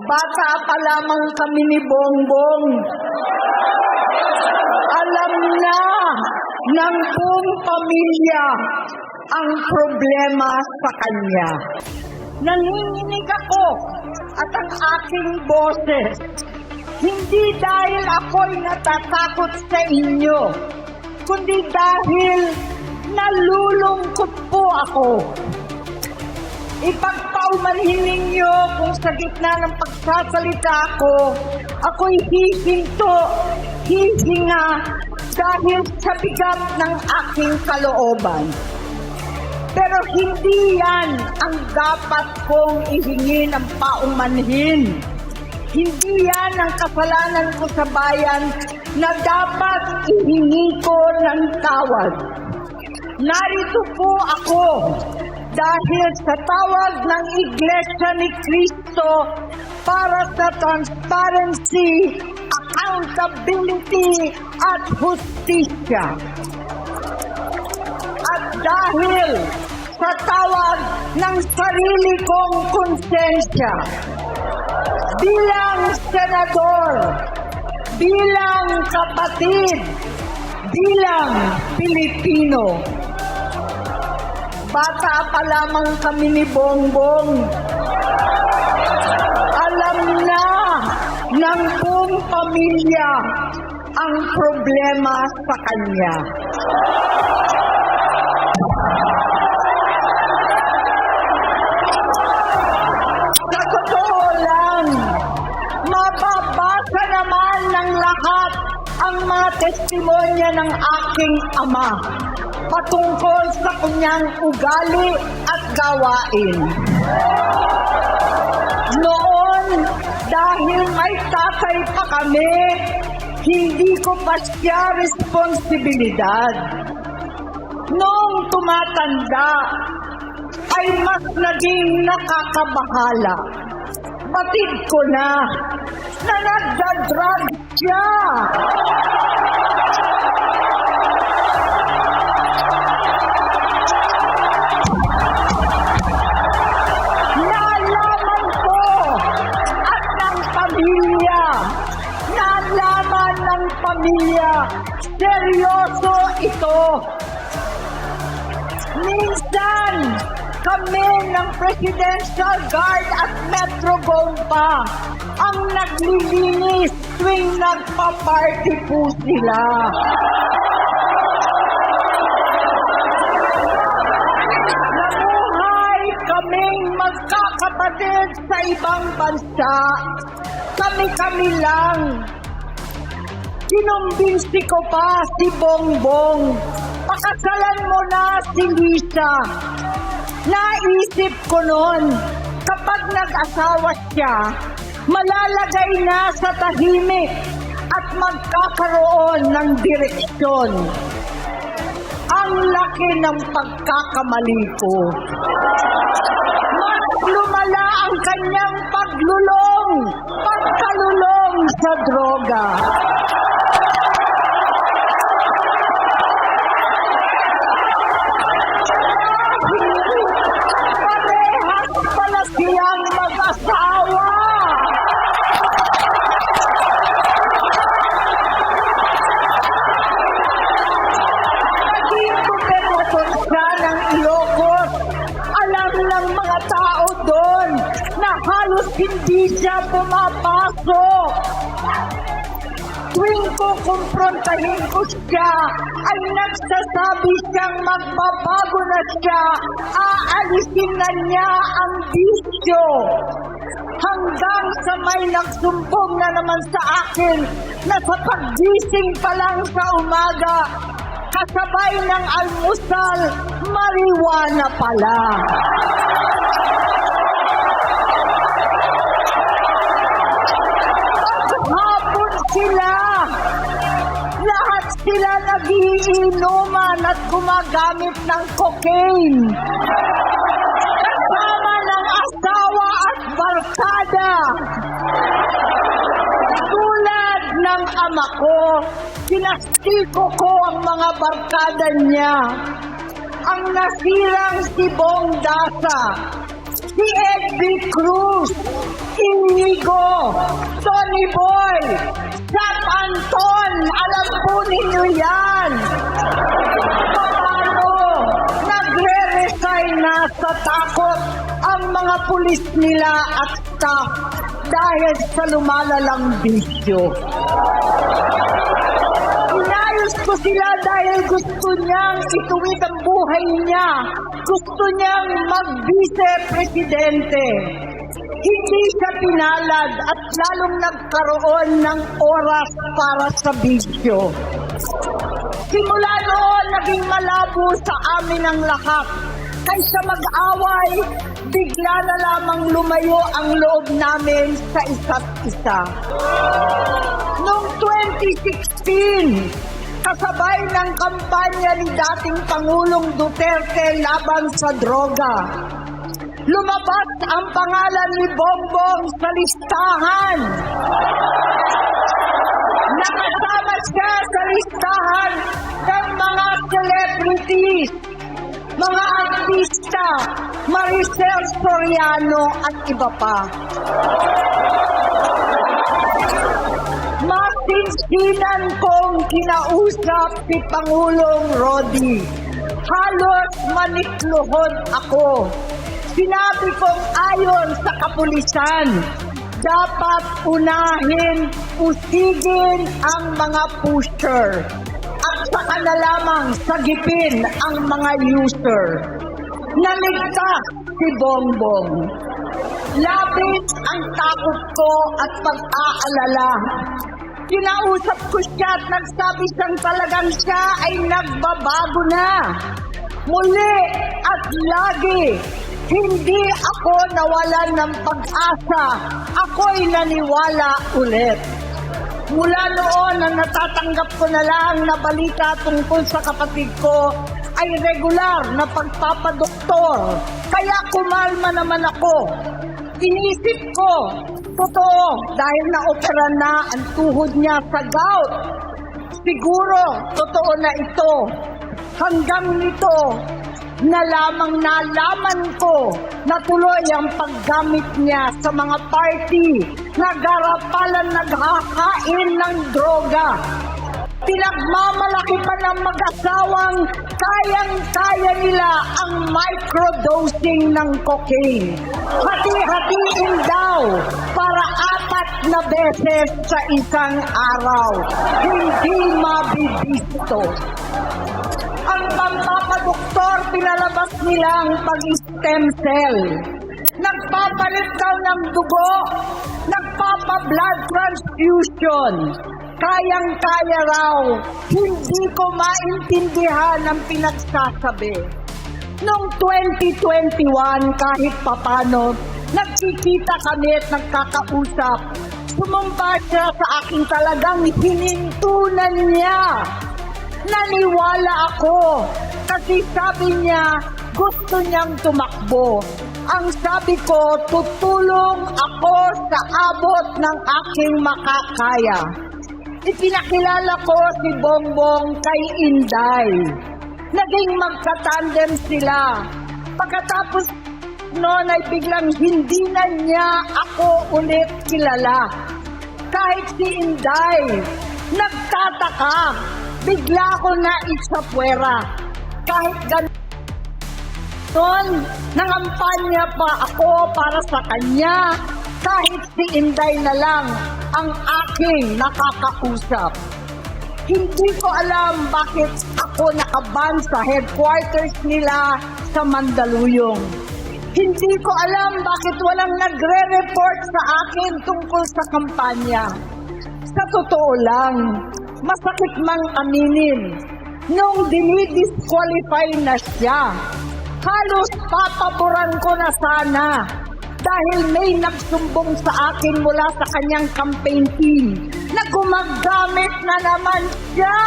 Bata pa lamang kami ni Bongbong. Alam na ng buong pamilya ang problema sa kanya. Nanginginig ako at ang aking boses, hindi dahil ako'y natatakot sa inyo, kundi dahil nalulungkot po ako. Ipagpaumanhin ninyo kung sa gitna ng pagsasalita ko, ako'y hihinto, hihinga dahil sa bigat ng aking kalooban. Pero hindi yan ang dapat kong ihingi ng paumanhin. Hindi yan ang kasalanan ko sa bayan na dapat ihingi ko ng tawad. Narito po ako dahil sa tawag ng Iglesia ni Cristo para sa transparency, accountability at hustisya. At dahil sa tawag ng sarili kong konsensya, bilang senador, bilang kapatid, bilang Pilipino. Bata pa lamang kami ni Bongbong. Alam na ng buong pamilya ang problema sa kanya. Sa totoo lang, mababasa naman ng lahat ang mga testimonya ng aking ama patungkol sa kanyang ugali at gawain. Noon, dahil may tatay pa kami, hindi ko pa siya responsibilidad. Noong tumatanda, ay mas naging nakakabahala. Batid ko na nagdadrag siya. Nalaman ko at ng pamilya, nalaman ng pamilya, seryoso ito. Minsan, kami ng Presidential Guard at Metro Gompa ang naglilinis tuwing nagpa-party po sila. Nabuhay kaming magkakapatid sa ibang bansa. Kami-kami lang. Kinumbinsi ko pa si Bongbong. Pakasalan mo na si Lisa. Naisip ko noon, kapag nag-asawa siya, malalagay na sa tahimik at magkakaroon ng direksyon. Ang laki ng pagkakamali ko. Mas lumala ang kanyang pagkalulong sa droga. Siyang mag-asawa. Naging gobernador siya ng Ilocos. Alam ng mga tao doon na halos hindi siya pumapasok. Tuwing kukumprontahin ko siya, ay nagsasabi siyang magbabago na siya, aalisin na niya ang bisyo. Hanggang sa may nagsumbong na naman sa akin na sa paggising pa lang sa umaga, kasabay ng almusal, marijuana pala. Paghapon sila, lahat sila nagiinuman at gumagamit ng cocaine. Kasama ng asawa at barkada. Tulad ng ama ko, kinastiko ko ang mga barkada niya. Ang nasirang si Bong Dasa, si Edby Cruz, Inigo, Tony Boy, Jack Anton, alam po ninyo yan. Paano nagre-resign na sa takot ang mga pulis nila at staff dahil sa lumalalang bisyo. Inayos ko sila dahil gusto niyang ituwid ang buhay niya. Gusto niyang mag-vice-presidente. Hindi siya pinalad at lalong nagkaroon ng oras para sa bisyo. Simula noon, naging malabo sa amin ang lahat. Kaysa mag-away, bigla na lamang lumayo ang loob namin sa isa't isa. Noong 2016, kasabay ng kampanya ni dating Pangulong Duterte laban sa droga, lumabas ang pangalan ni Bongbong sa listahan. Nakasama siya sa listahan ng mga celebrities, mga artista, Maricel Soriano at iba pa. Masinsinan kong kinausap si Pangulong Rodi. Halos manikluhod ako. Sinabi kong ayon sa kapulisan, dapat unahin, usigin ang mga pusher at saka na lamang sagipin ang mga user. Naligtas si Bongbong. Labis ang takot ko at pag-aalala. Kinausap ko siya at nagsabi siyang talagang siya ay nagbabago na. Muli at lagi, hindi ako nawalan ng pag-asa. Ako'y naniwala ulit. Mula noon na natatanggap ko na lang na balita tungkol sa kapatid ko ay regular na pagpapadoktor. Kaya kumalma naman ako. Inisip ko, totoo, dahil na-opera na ang tuhod niya sa gout. Siguro, totoo na ito. Hanggang nito, na lamang nalaman ko na tuloy ang paggamit niya sa mga party na garapalan naghakain ng droga. Pinagmamalaki pa ng mag-asawang kayang-kaya nila ang microdosing ng cocaine. Hati-hatiin daw para 4 na beses sa isang araw. Hindi mabibisto. Ang pampapadoktor, pinalabas nila ang pag-stem cell. Nagpapalit daw ng dugo, nagpapa-blood transfusion. Kayang-kaya raw, hindi ko maintindihan ang pinagsasabi. Noong 2021, kahit papano, nagkikita kami at nagkakausap. Sumumpa siya sa akin, talagang hinintunan niya. Naniwala ako kasi sabi niya gusto niyang tumakbo. Ang sabi ko, tutulong ako sa abot ng aking makakaya. Ipinakilala ko si Bongbong kay Inday. Naging magkatandem sila. Pagkatapos noon ay biglang hindi na niya ako ulit kilala. Kahit si Inday, nagtataka. Bigla ko na isapwera. Kahit ganon, nangampanya pa ako para sa kanya. Kahit si Inday na lang ang aking nakakausap. Hindi ko alam bakit ako nakaban sa headquarters nila sa Mandaluyong. Hindi ko alam bakit walang nagre-report sa akin tungkol sa kampanya. Sa totoo lang, masakit mang aminin, nung dinidisqualify na siya, halos papaboran ko na sana dahil may nagsumbong sa akin mula sa kanyang campaign team na gumagamit na naman siya